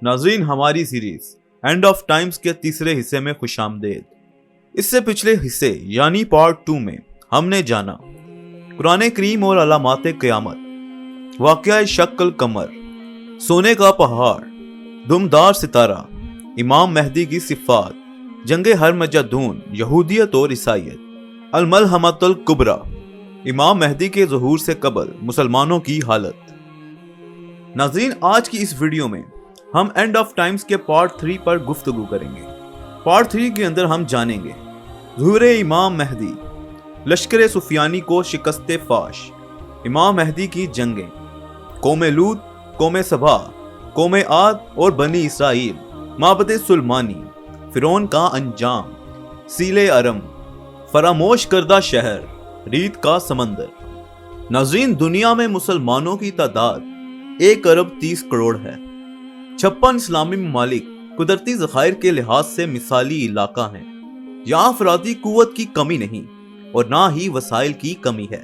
ناظرین، ہماری series and of Times کے تیسرے حصے میں خوش آمدید۔ اس سے پچھلے حصے یعنی پارٹ 2 میں ہم نے جانا قرآن کریم اور علامات قیامت، واقعہ شق القمر، سونے کا پہاڑ، دمدار ستارہ، امام مہدی کی صفات، جنگ ہرمجدون، یہودیت اور عیسائیت، الملحمۃ الکبریٰ، امام مہدی کے ظہور سے قبل مسلمانوں کی حالت۔ ناظرین، آج کی اس ویڈیو میں ہم اینڈ آف ٹائمز کے پارٹ 3 پر گفتگو کریں گے۔ پارٹ 3 کے اندر ہم جانیں گے ظہور امام مہدی، لشکر سفیانی کو شکست فاش، امام مہدی کی جنگیں، قوم لوط، قوم سبا، قوم عاد اور بنی اسرائیل، معبد سلیمانی، فرعون کا انجام، سیل ارم، فراموش کردہ شہر، ریت کا سمندر۔ ناظرین، دنیا میں مسلمانوں کی تعداد 1 ارب 30 کروڑ ہے۔ 56 اسلامی ممالک قدرتی ذخائر کے لحاظ سے مثالی علاقہ ہیں۔ یہاں افرادی قوت کی کمی نہیں اور نہ ہی وسائل کی کمی ہے،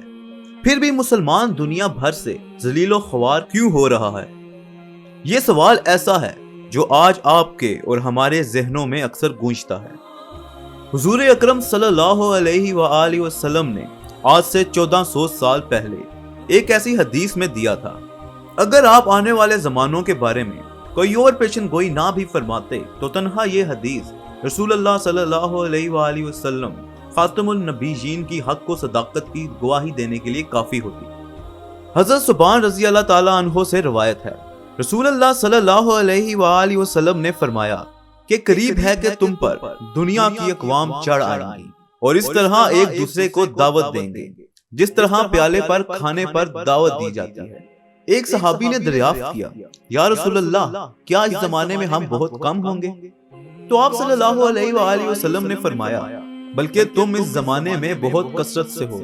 پھر بھی مسلمان دنیا بھر سے ذلیل و خوار کیوں ہو رہا ہے؟ یہ سوال ایسا ہے جو آج آپ کے اور ہمارے ذہنوں میں اکثر گونجتا ہے۔ حضور اکرم صلی اللہ علیہ وآلہ وسلم نے آج سے 1400 سال پہلے ایک ایسی حدیث میں دیا تھا، اگر آپ آنے والے زمانوں کے بارے میں کوئی اور پیشن گوئی نہ بھی فرماتے تو تنہا یہ حدیث رسول اللہ صلی اللہ علیہ وآلہ وسلم خاتم النبیین کی حق و صداقت کی گواہی دینے کے لیے کافی ہوتی۔ حضرت ثوبان رضی اللہ تعالیٰ عنہ سے روایت ہے، رسول اللہ صلی اللہ علیہ وآلہ وسلم نے فرمایا کہ قریب ہے کہ تم پر دنیا کی اقوام چڑھ آئیں گی اور اس طرح ایک دوسرے کو دعوت دیں گے جس طرح پیالے پر کھانے پر دعوت دی جاتی ہے۔ ایک صحابی نے دریافت کیا، یا رسول اللہ، کیا اس زمانے میں ہم بہت کم ہوں گے؟ تو آپ صلی اللہ علیہ وآلہ وسلم نے فرمایا، بلکہ تم اس زمانے میں بہت کثرت سے ہو،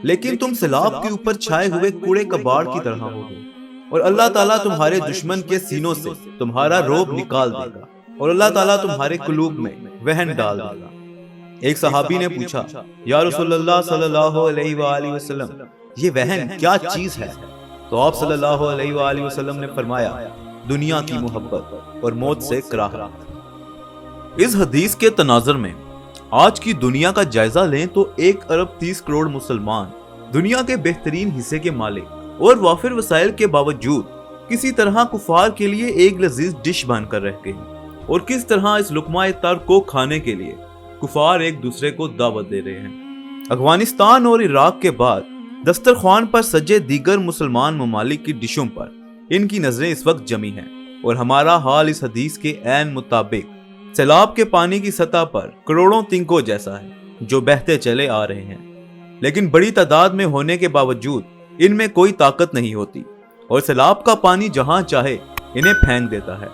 لیکن تم سیلاب کے اوپر چھائے ہوئے کوڑے کباڑ کی طرح ہوگے، اور اللہ تعالیٰ تمہارے دشمن کے سینوں سے تمہارا رعب نکال دے گا اور اللہ تعالیٰ تمہارے قلوب میں وہن ڈال دے گا۔ ایک صحابی نے پوچھا، یا رسول اللہ صلی اللہ علیہ وآلہ وسلم، یہ وہن کیا چیز ہے؟ تو آپ صلی اللہ علیہ وآلہ وسلم نے فرمایا، دنیا کی محبت اور موت سے کراہت۔ اس حدیث کے تناظر میں آج کی دنیا کا جائزہ لیں تو 1 ارب 30 کروڑ مسلمان دنیا کے بہترین حصے کے مالک اور وافر وسائل کے باوجود کسی طرح کفار کے لیے ایک لذیذ ڈش بن کر رہ گئے ہیں، اور کس طرح اس لقمہ تر کو کھانے کے لیے کفار ایک دوسرے کو دعوت دے رہے ہیں۔ افغانستان اور عراق کے بعد دسترخوان پر سجے دیگر مسلمان ممالک کی ڈشوں پر ان کی نظریں اس وقت جمی ہیں، اور ہمارا حال اس حدیث کے عین مطابق سیلاب کے پانی کی سطح پر کروڑوں تنکوں جیسا ہے جو بہتے چلے آ رہے ہیں، لیکن بڑی تعداد میں ہونے کے باوجود ان میں کوئی طاقت نہیں ہوتی، اور سیلاب کا پانی جہاں چاہے انہیں پھینک دیتا ہے۔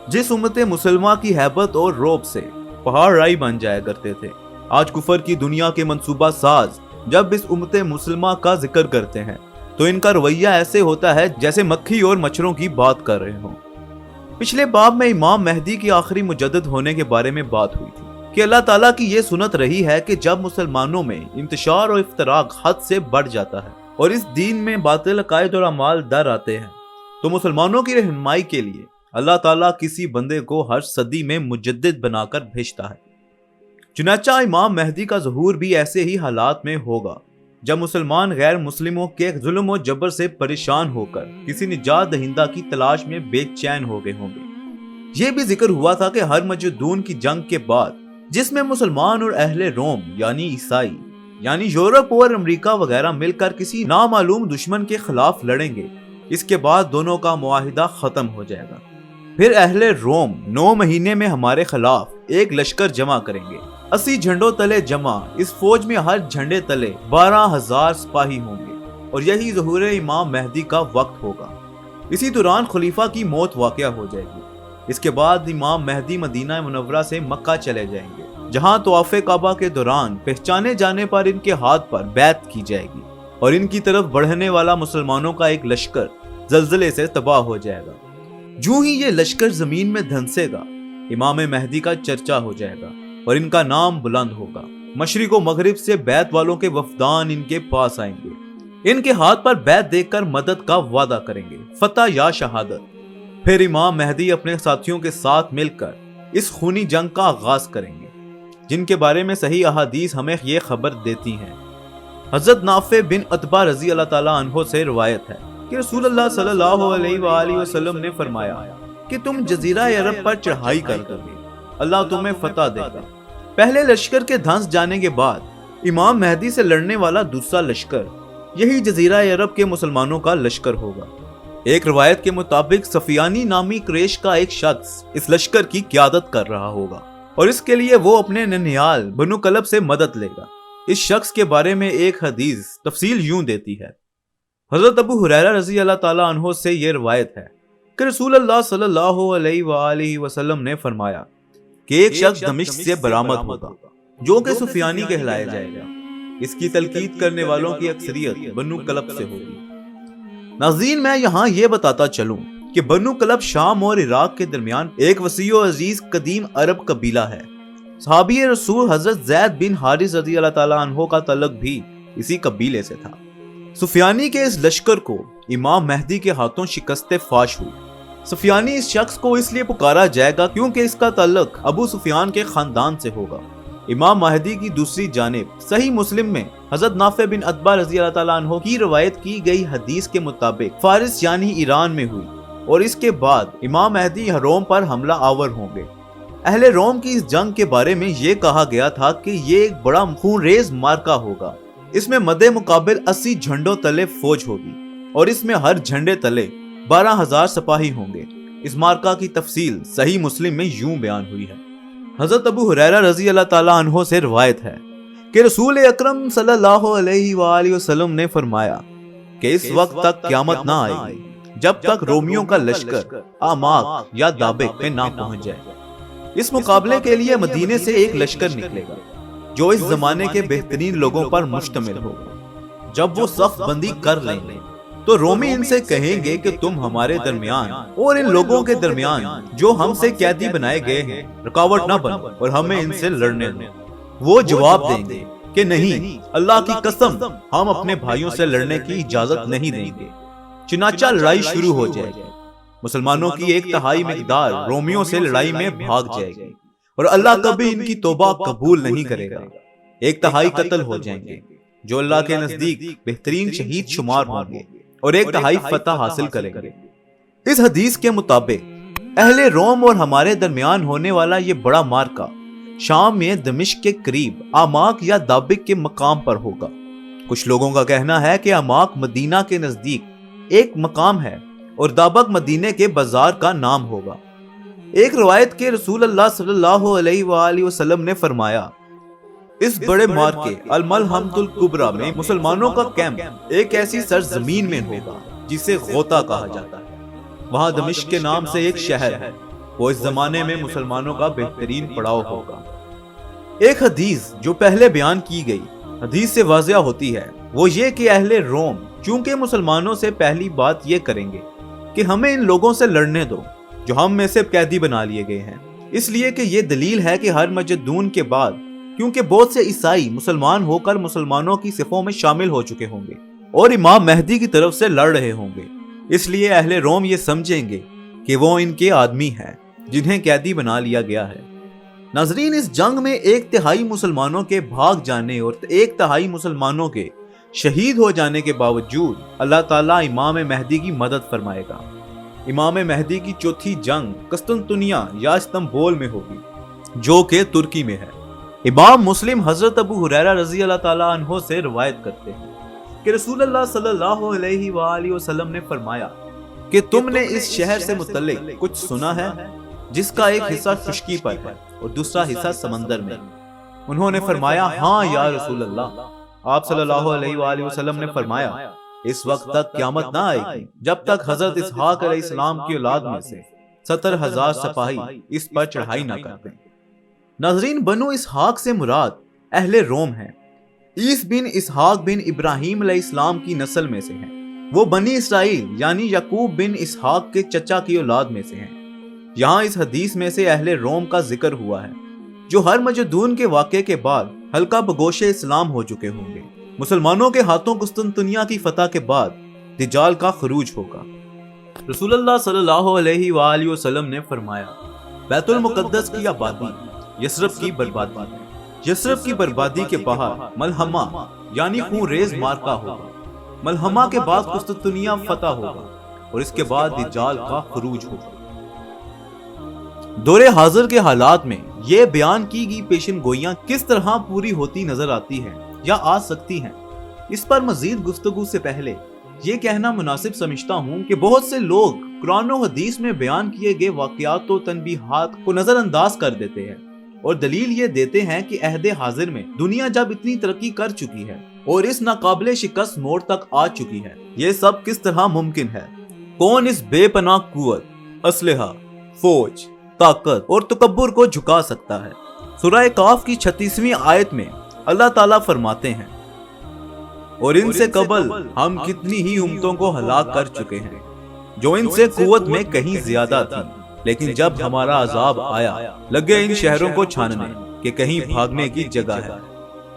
جس امت مسلمہ کی ہیبت اور رعب سے پہاڑ رائی بن جایا کرتے تھے، آج کفر کی دنیا کے منصوبہ ساز جب اس امت مسلمہ کا ذکر کرتے ہیں تو ان کا رویہ ایسے ہوتا ہے جیسے مکھی اور مچھروں کی بات کر رہے ہوں۔ پچھلے باب میں امام مہدی کی آخری مجدد ہونے کے بارے میں بات ہوئی تھی کہ اللہ تعالیٰ کی یہ سنت رہی ہے کہ جب مسلمانوں میں انتشار اور افتراق حد سے بڑھ جاتا ہے اور اس دین میں باطل عقائد اور اعمال در آتے ہیں تو مسلمانوں کی رہنمائی کے لیے اللہ تعالیٰ کسی بندے کو ہر صدی میں مجدد بنا کر بھیجتا ہے۔ چنانچہ امام مہدی کا ظہور بھی ایسے ہی حالات میں ہوگا جب مسلمان غیر مسلموں کے ظلم و جبر سے پریشان ہو کر کسی نجات دہندہ کی تلاش میں بے چین ہو گئے ہوں گے۔ یہ بھی ذکر ہوا تھا کہ ہرمجدون کی جنگ کے بعد جس میں مسلمان اور اہل روم یعنی عیسائی یعنی یورپ اور امریکہ وغیرہ مل کر کسی نامعلوم دشمن کے خلاف لڑیں گے، اس کے بعد دونوں کا معاہدہ ختم ہو جائے گا۔ پھر اہل روم 9 مہینے میں ہمارے خلاف ایک لشکر جمع کریں گے، 80 جھنڈوں تلے جمع، اس فوج میں ہر جھنڈے تلے 12,000 سپاہی ہوں گے، اور یہی ظہور امام مہدی کا وقت ہوگا۔ اسی دوران خلیفہ کی موت واقع ہو جائے گی۔ اس کے بعد امام مہدی مدینہ منورہ سے مکہ چلے جائیں گے، جہاں طواف کعبہ کے دوران پہچانے جانے پر ان کے ہاتھ پر بیعت کی جائے گی، اور ان کی طرف بڑھنے والا مسلمانوں کا ایک لشکر زلزلے سے تباہ ہو جائے گا۔ جو ہی یہ لشکر زمین میں دھنسے گا، امام مہدی کا چرچا ہو جائے گا اور ان کا نام بلند ہوگا۔ مشرق و مغرب سے بیعت والوں کے وفدان ان کے پاس آئیں گے، ان کے ہاتھ پر بیعت دیکھ کر مدد کا وعدہ کریں گے، فتح یا شہادت۔ پھر امام مہدی اپنے ساتھیوں کے ساتھ مل کر اس خونی جنگ کا آغاز کریں گے، جن کے بارے میں صحیح احادیث ہمیں یہ خبر دیتی ہیں۔ حضرت نافع بن عتبہ رضی اللہ تعالیٰ عنہ سے روایت ہے کہ رسول اللہ صلی اللہ علیہ وآلہ وسلم نے فرمایا کہ تم جزیرہ عرب پر چڑھائی کر دو گے، اللہ تمہیں فتح دے گا۔ پہلے لشکر کے دھنس جانے کے بعد امام مہدی سے لڑنے والا دوسرا لشکر یہی جزیرہ عرب کے مسلمانوں کا لشکر ہوگا۔ ایک روایت کے مطابق سفیانی نامی قریش کا ایک شخص اس لشکر کی قیادت کر رہا ہوگا اور اس کے لیے وہ اپنے ننیال بنو کلب سے مدد لے گا۔ اس شخص کے بارے میں ایک حدیث تفصیل یوں دیتی ہے۔ حضرت ابو ہریرہ رضی اللہ تعالیٰ عنہ سے یہ روایت ہے کہ رسول اللہ صلی اللہ علیہ وآلہ وسلم نے فرمایا کہ ایک شخص دمشق سے برآمد ہوگا جو کہ سفیانی کہلایا جائے گا، اس کی تلقید کرنے والوں کی اکثریت بنو کلب سے ہوگی۔ ناظرین، میں یہاں یہ بتاتا چلوں کہ بنو کلب شام اور عراق کے درمیان ایک وسیع و عزیز قدیم عرب قبیلہ ہے۔ صحابی رسول حضرت زید بن حارث رضی اللہ تعالیٰ عنہ کا تعلق بھی اسی قبیلے سے تھا۔ سفیانی کے اس لشکر کو امام مہدی کے ہاتھوں شکست فاش ہوئی۔ سفیانی اس شخص کو اس لیے پکارا جائے گا کیونکہ اس کا تعلق ابو سفیان کے خاندان سے ہوگا۔ امام مہدی کی دوسری جانب صحیح مسلم میں حضرت نافع بن عتبہ رضی اللہ تعالیٰ عنہ کی روایت کی گئی حدیث کے مطابق فارس یعنی ایران میں ہوئی، اور اس کے بعد امام مہدی روم پر حملہ آور ہوں گے۔ اہل روم کی اس جنگ کے بارے میں یہ کہا گیا تھا کہ یہ ایک بڑا خون ریز مارکا ہوگا۔ اس میں مد مقابل 80 جھنڈوں تلے فوج ہوگی اور اس میں ہر جھنڈے تلے 12,000 سپاہی ہوں گے۔ اس مارکا کی تفصیل صحیح مسلم میں یوں بیان ہوئی ہے۔ حضرت ابو ہریرہ رضی اللہ تعالیٰ عنہ سے روایت ہے کہ رسول اکرم صلی اللہ علیہ وآلہ وسلم نے فرمایا کہ اس وقت تک قیامت نہ آئے گی جب تک رومیوں کا لشکر آماک یا دابق پہ نہ پہنچ جائے۔ اس مقابلے کے لیے مدینے سے ایک لشکر نکلے گا جو اس زمانے کے بہترین لوگوں پر مشتمل ہوگا۔ جب وہ صف بندی کر لیں گے تو رومی ان سے کہیں گے کہ تم ہمارے درمیان اور ان لوگوں کے درمیان جو ہم سے قیدی بنائے گئے ہیں رکاوٹ نہ بنو اور ہمیں ان سے لڑنے دو۔ وہ جواب دیں گے کہ نہیں، اللہ کی قسم ہم اپنے بھائیوں سے لڑنے کی اجازت نہیں دیں گے۔ چنانچہ لڑائی شروع ہو جائے گی۔ مسلمانوں کی 1/3 مقدار رومیوں سے لڑائی میں بھاگ جائے گی اور اللہ کبھی ان کی توبہ قبول نہیں کرے گا۔ 1/3 قتل ہو جائیں گے جو اللہ کے نزدیک بہترین شہید شمار ہوں گے اور 1/3 فتح حاصل کریں گے۔ اس حدیث کے مطابق اہل روم اور ہمارے درمیان ہونے والا یہ بڑا مارکا شام میں دمشق کے قریب آماک یا دابق کے مقام پر ہوگا۔ کچھ لوگوں کا کہنا ہے کہ آماک مدینہ کے نزدیک ایک مقام ہے اور دابق مدینے کے بازار کا نام ہوگا۔ ایک روایت کے رسول اللہ صلی اللہ علیہ وآلہ وسلم نے فرمایا اس بڑے مارکے الملحمۃ الکبریٰ میں مسلمانوں کا کیمپ ایک ایسی سرزمین میں ہوگا جسے غوطہ کہا جاتا ہے۔ وہاں دمشق کے نام سے ایک شہر ہے، وہ اس زمانے میں مسلمانوں کا بہترین پڑاؤ ہوگا۔ ایک حدیث جو پہلے بیان کی گئی حدیث سے واضح ہوتی ہے، وہ یہ کہ اہل روم چونکہ مسلمانوں سے پہلی بات یہ کریں گے کہ ہمیں ان لوگوں سے لڑنے دو جو ہم میں سے قیدی بنا لیے گئے ہیں، اس لیے کہ یہ دلیل ہے کہ ہر مجدون کے بعد کیونکہ بہت سے عیسائی مسلمان ہو کر مسلمانوں کی صفوں میں شامل ہو چکے ہوں گے اور امام مہدی کی طرف سے لڑ رہے ہوں گے، اس لیے اہل روم یہ سمجھیں گے کہ وہ ان کے آدمی ہیں جنہیں قیدی بنا لیا گیا ہے۔ ناظرین، اس جنگ میں 1/3 مسلمانوں کے بھاگ جانے اور 1/3 مسلمانوں کے شہید ہو جانے کے باوجود اللہ تعالیٰ امام مہدی کی مدد فرمائے گا۔ امام مہدی کی چوتھی جنگ قسطنطنیہ یا استنبول میں ہوگی جو کہ ترکی میں ہے۔ امام مسلم حضرت ابو ہریرہ رضی اللہ تعالیٰ عنہ سے روایت کرتے ہیں کہ رسول اللہ صلی اللہ علیہ وآلہ وسلم نے فرمایا کہ تم نے اس شہر سے متعلق کچھ سنا ہے جس کا ایک حصہ خشکی پر ہے اور دوسرا حصہ سمندر میں۔ انہوں نے فرمایا ہاں یا رسول اللہ۔ آپ صلی اللہ علیہ وآلہ وسلم نے فرمایا اس وقت تک قیامت نہ آئے گی جب تک حضرت اسحاق علیہ السلام کی اولاد میں سے 70,000 سپاہی اس پر چڑھائی نہ کرتے۔ ناظرین، بنو اسحاق سے مراد اہل روم ہیں۔ عیس بن اسحاق بن ابراہیم علیہ السلام کی نسل میں سے ہیں۔ وہ بنی اسرائیل یعنی یعقوب بن اسحاق کے چچا کی اولاد میں سے ہیں۔ یہاں اس حدیث میں سے اہل روم کا ذکر ہوا ہے جو ہر مجدون کے واقعے کے بعد ہلکا بگوش اسلام ہو چکے ہوں گے۔ مسلمانوں کے ہاتھوں قسطنطنیہ کی فتح کے بعد دجال کا خروج ہوگا۔ رسول اللہ صلی اللہ علیہ وآلہ وسلم نے فرمایا، بیت المقدس کی آبادی یثرب کی بربادی ہے۔ یثرب کی بربادی کے باہر ملحمہ یعنی خون ریز مارکا ہوگا۔ ملحمہ کے بعد قسطنطنیہ فتح ہوگا اور اس کے بعد دجال کا خروج ہوگا۔ دور حاضر کے حالات میں یہ بیان کی گئی پیشن گوئیاں کس طرح پوری ہوتی نظر آتی ہیں یا آ سکتی ہیں، اس پر مزید گفتگو سے پہلے یہ کہنا مناسب سمجھتا ہوں کہ بہت سے لوگ قرآن و حدیث میں بیان کیے گئے واقعات و تنبیہات کو نظر انداز کر دیتے ہیں اور دلیل یہ دیتے ہیں کہ عہد حاضر میں دنیا جب اتنی ترقی کر چکی ہے اور اس ناقابل شکست موڑ تک آ چکی ہے، یہ سب کس طرح ممکن ہے؟ کون اس بے پناہ قوت، اسلحہ، فوج، طاقت اور تکبر کو جھکا سکتا ہے؟ سورہ کاف کی 36ویں آیت میں اللہ تعالیٰ فرماتے ہیں، اور ان سے قبل ہم کتنی ہی امتوں کو ہلاک کر چکے ہیں جو ان سے قوت میں کہیں زیادہ تھی، لیکن جب ہمارا عذاب آیا لگے ان شہروں کو چھاننے کہ کہیں بھاگنے کی جگہ ہے۔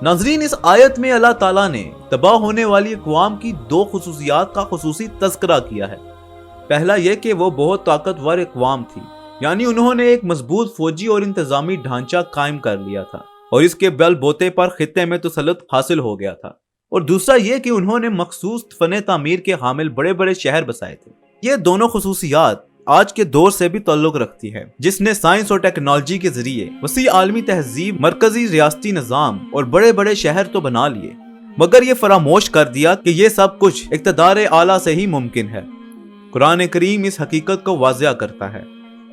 ناظرین، اس آیت میں اللہ تعالیٰ نے تباہ ہونے والی اقوام کی دو خصوصیات کا خصوصی تذکرہ کیا ہے۔ پہلا یہ کہ وہ بہت طاقتور اقوام تھی، یعنی انہوں نے ایک مضبوط فوجی اور انتظامی ڈھانچہ قائم کر لیا تھا اور اس کے بل بوتے پر خطے میں تسلط حاصل ہو گیا تھا، اور دوسرا یہ کہ انہوں نے مخصوص فن تعمیر کے حامل بڑے بڑے شہر بسائے تھے۔ یہ دونوں خصوصیات آج کے دور سے بھی تعلق رکھتی ہے، جس نے سائنس اور ٹیکنالوجی کے ذریعے وسیع عالمی تہذیب، مرکزی ریاستی نظام اور بڑے بڑے شہر تو بنا لیے، مگر یہ فراموش کر دیا کہ یہ سب کچھ اقتدار اعلیٰ سے ہی ممکن ہے۔ قرآن کریم اس حقیقت کو واضح کرتا ہے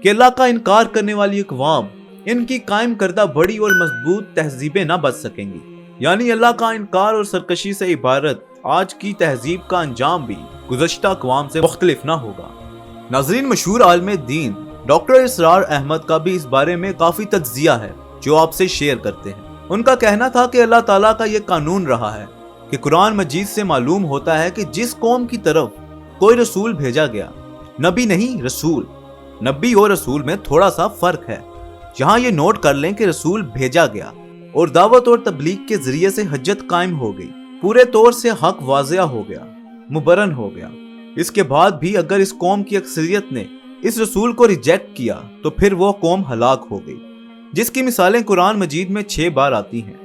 کہ اللہ کا انکار کرنے والی اقوام ان کی قائم کردہ بڑی اور مضبوط تہذیبیں نہ بچ سکیں گی، یعنی اللہ کا انکار اور سرکشی سے عبارت آج کی تہذیب کا انجام بھی گزشتہ اقوام سے مختلف نہ ہوگا۔ ناظرین، مشہور عالم دین ڈاکٹر اسرار احمد کا بھی اس بارے میں کافی تجزیہ ہے جو آپ سے شیئر کرتے ہیں۔ ان کا کہنا تھا کہ اللہ تعالیٰ کا یہ قانون رہا ہے کہ قرآن مجید سے معلوم ہوتا ہے کہ جس قوم کی طرف کوئی رسول بھیجا گیا، نبی نہیں رسول، نبی اور رسول میں تھوڑا سا فرق ہے، یہاں یہ نوٹ کر لیں کہ رسول بھیجا گیا اور دعوت اور تبلیغ کے ذریعے سے حجت قائم ہو گئی، پورے طور سے حق واضح ہو گیا، مبرہن ہو گیا۔ اس کے بعد بھی اگر اس قوم کی اکثریت نے اس رسول کو ریجیکٹ کیا تو پھر وہ قوم ہلاک ہو گئی، جس کی مثالیں قرآن مجید میں 6 بار آتی ہیں۔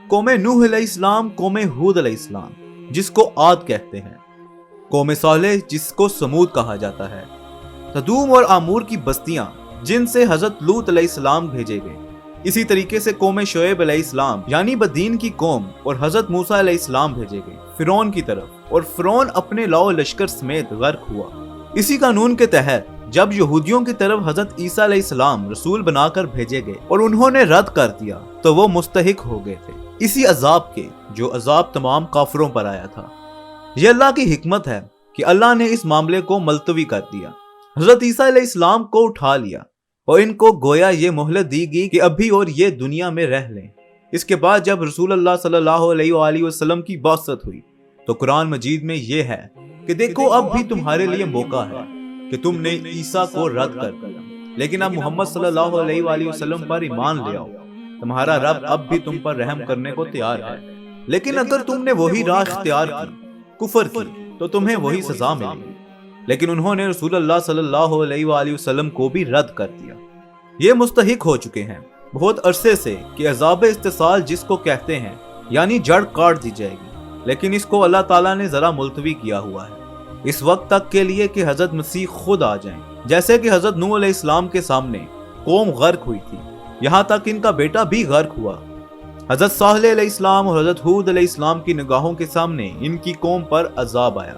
قوم نوح علیہ السلام، قوم ہود علیہ السلام جس کو عاد کہتے ہیں، قوم صالح جس کو سمود کہا جاتا ہے، سدوم اور آمور کی بستیاں جن سے حضرت لوط علیہ السلام بھیجے گئے، اسی طریقے سے قوم شعیب علیہ السلام یعنی بدین کی قوم اور حضرت موسیٰ علیہ السلام بھیجے گئے فرعون کی طرف، اور فرعون اپنے لاؤ لشکر سمیت غرق ہوا۔ اسی قانون کے تحت جب یہودیوں کی طرف حضرت عیسیٰ علیہ السلام رسول بنا کر بھیجے گئے اور انہوں نے رد کر دیا تو وہ مستحق ہو گئے تھے اسی عذاب کے جو عذاب تمام کافروں پر آیا تھا۔ یہ اللہ کی حکمت ہے کہ اللہ نے اس معاملے کو ملتوی کر دیا، حضرت عیسیٰ علیہ السلام کو اٹھا لیا اور ان کو گویا یہ مہلت دی گئی کہ ابھی اور یہ دنیا میں رہ لیں۔ اس کے بعد جب رسول اللہ صلی اللہ علیہ وآلہ وسلم کی بعثت ہوئی تو قرآن مجید میں یہ ہے کہ دیکھو اب بھی تمہارے لیے موقع ہے کہ تم نے عیسیٰ کو رد کر دیا، لیکن اب محمد صلی اللہ علیہ وآلہ وسلم پر ایمان لے آؤ، تمہارا رب اب بھی تم پر رحم کرنے کو تیار ہے، لیکن اگر تم نے وہی راہ اختیار کی، کفر کی، تو تمہیں وہی سزا ملے گی۔ لیکن انہوں نے رسول اللہ صلی اللہ علیہ وآلہ وسلم کو بھی رد کر دیا۔ یہ مستحق ہو چکے ہیں بہت عرصے سے کہ عذاب استحصال جس کو کہتے ہیں یعنی جڑ کاٹ دی جائے گی، لیکن اس کو اللہ تعالیٰ نے ذرا ملتوی کیا ہوا ہے اس وقت تک کے لیے کہ حضرت مسیح خود آ جائیں، جیسے کہ حضرت نوح علیہ السلام کے سامنے قوم غرق ہوئی تھی، یہاں تک ان کا بیٹا بھی غرق ہوا۔ حضرت صالح علیہ السلام اور حضرت ہود علیہ السلام کی نگاہوں کے سامنے ان کی قوم پر عذاب آیا۔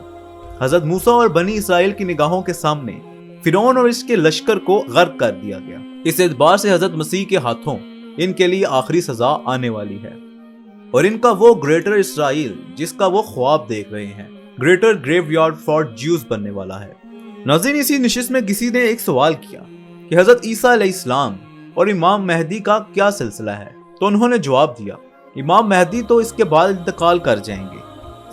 حضرت موسیٰ اور بنی اسرائیل کی نگاہوں کے سامنے فرعون اور اس کے لشکر کو غرق کر دیا گیا۔ اس اعتبار سے حضرت مسیح کے ہاتھوں ان کے لیے آخری سزا آنے والی ہے، اور ان کا وہ گریٹر اسرائیل جس کا وہ خواب دیکھ رہے ہیں، گریٹر گریو یارڈ فار جیوز بننے والا ہے۔ ناظرین، اسی نشست میں کسی نے ایک سوال کیا کہ حضرت عیسیٰ علیہ السلام اور امام مہدی کا کیا سلسلہ ہے، تو انہوں نے جواب دیا، امام مہدی تو اس کے بعد انتقال کر جائیں گے،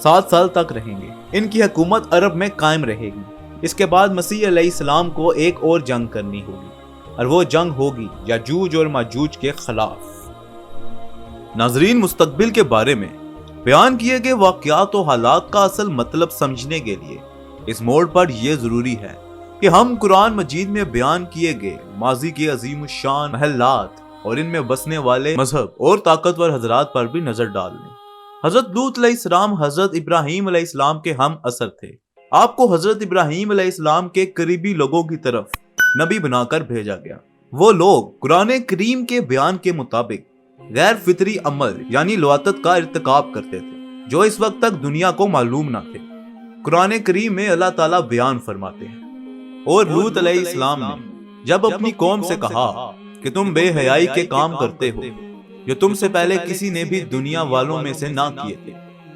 7 سال تک رہیں گے، ان کی حکومت عرب میں قائم رہے گی، اس کے بعد مسیح علیہ السلام کو ایک اور جنگ کرنی ہوگی، اور وہ جنگ ہوگی یاجوج اور ماجوج کے خلاف۔ ناظرین، مستقبل کے بارے میں بیان کیے گئے واقعات و حالات کا اصل مطلب سمجھنے کے لیے اس موڑ پر یہ ضروری ہے کہ ہم قرآن مجید میں بیان کیے گئے ماضی کے عظیم الشان محلات اور ان میں بسنے والے مذہب اور طاقتور حضرات پر بھی نظر ڈال لیں۔ حضرت لوط علیہ السلام حضرت ابراہیم علیہ السلام کے ہم اثر تھے۔ آپ کو حضرت ابراہیم علیہ السلام کے قریبی لوگوں کی طرف نبی بنا کر بھیجا گیا۔ وہ لوگ قرآن کریم کے بیان کے مطابق غیر فطری عمل یعنی لواطت کا ارتکاب کرتے تھے جو اس وقت تک دنیا کو معلوم نہ تھے۔ قرآن کریم میں اللہ تعالیٰ بیان فرماتے ہیں، اور لوط علیہ السلام نے جب اپنی قوم سے کہا کہ تم بے حیائی کے کام کرتے ہو جو تم سے پہلے کسی نے بھی دنیا والوں میں سے نہ کیے تھے،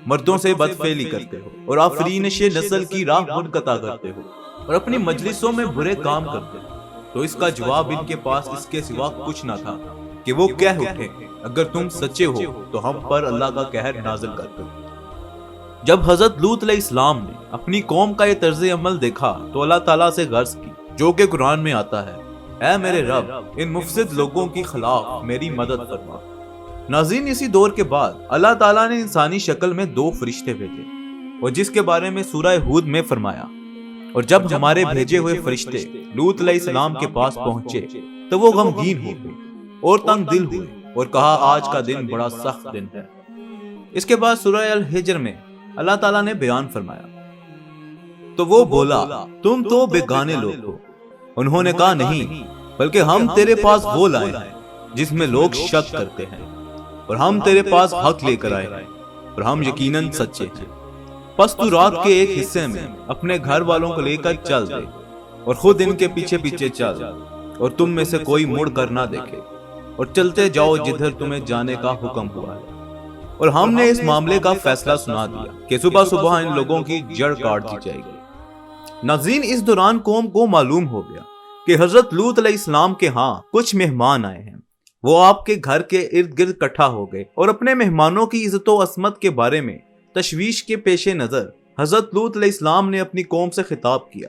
مردوں سے بدفعلی کرتے ہو اور آفرینش نسل کی راہ منقطع کرتے ہو اور اپنی مجلسوں میں برے کام کرتے ہو، تو اس کا جواب ان کے پاس اس کے سوا کچھ نہ تھا کہ وہ کہہ اٹھے اگر تم سچے ہو تو ہم پر اللہ کا قہر نازل کر دو۔ جب حضرت لوط علیہ السلام نے اپنی قوم کا یہ طرز عمل دیکھا تو اللہ تعالیٰ سے غرض کی جو کہ قرآن میں آتا ہے، اے میرے رب ان مفسد لوگوں کی خلاف میری مدد فرما۔ ناظرین، اسی دور کے بعد اللہ تعالیٰ نے انسانی شکل میں 2 فرشتے بھیجے اور جس کے بارے میں سورہ ہود میں فرمایا، اور جب ہمارے بھیجے ہوئے فرشتے لوط علیہ السلام کے پاس پہنچے تو وہ غمگین ہو گئے اور تنگ دل ہوئے اور کہا آج کا دن بڑا سخت دن ہے۔ اس کے بعد سورہ الحجر میں اللہ تعالیٰ نے بیان فرمایا، تو وہ بولا تم تو بیگانے لوگ ہو۔ انہوں نے کہا نہیں، بلکہ ہم تیرے پاس وہ لائے ہیں جس میں لوگ شک کرتے ہیں، اور ہم تیرے پاس حق لے کر آئے ہیں اور ہم یقیناً سچے ہیں۔ پس تو رات کے ایک حصے میں اپنے گھر والوں کو لے کر چل دے اور خود ان کے پیچھے پیچھے چل، اور تم میں سے کوئی مڑ کر نہ دیکھے، اور چلتے جاؤ جدھر تمہیں جانے کا حکم ہوا ہے۔ اور ہم نے اس معاملے کا فیصلہ سنا دیا کہ صبح صبح ان لوگوں کی جڑ کاٹ دی جائے گی۔ ناظرین، اس دوران قوم کو معلوم ہو گیا کہ حضرت لوط علیہ السلام کے ہاں کچھ مہمان آئے ہیں۔ وہ آپ کے گھر کے ارد گرد اکٹھا ہو گئے اور اپنے مہمانوں کی عزت و عصمت کے بارے میں تشویش کے پیش نظر حضرت لوط علیہ السلام نے اپنی قوم سے خطاب کیا۔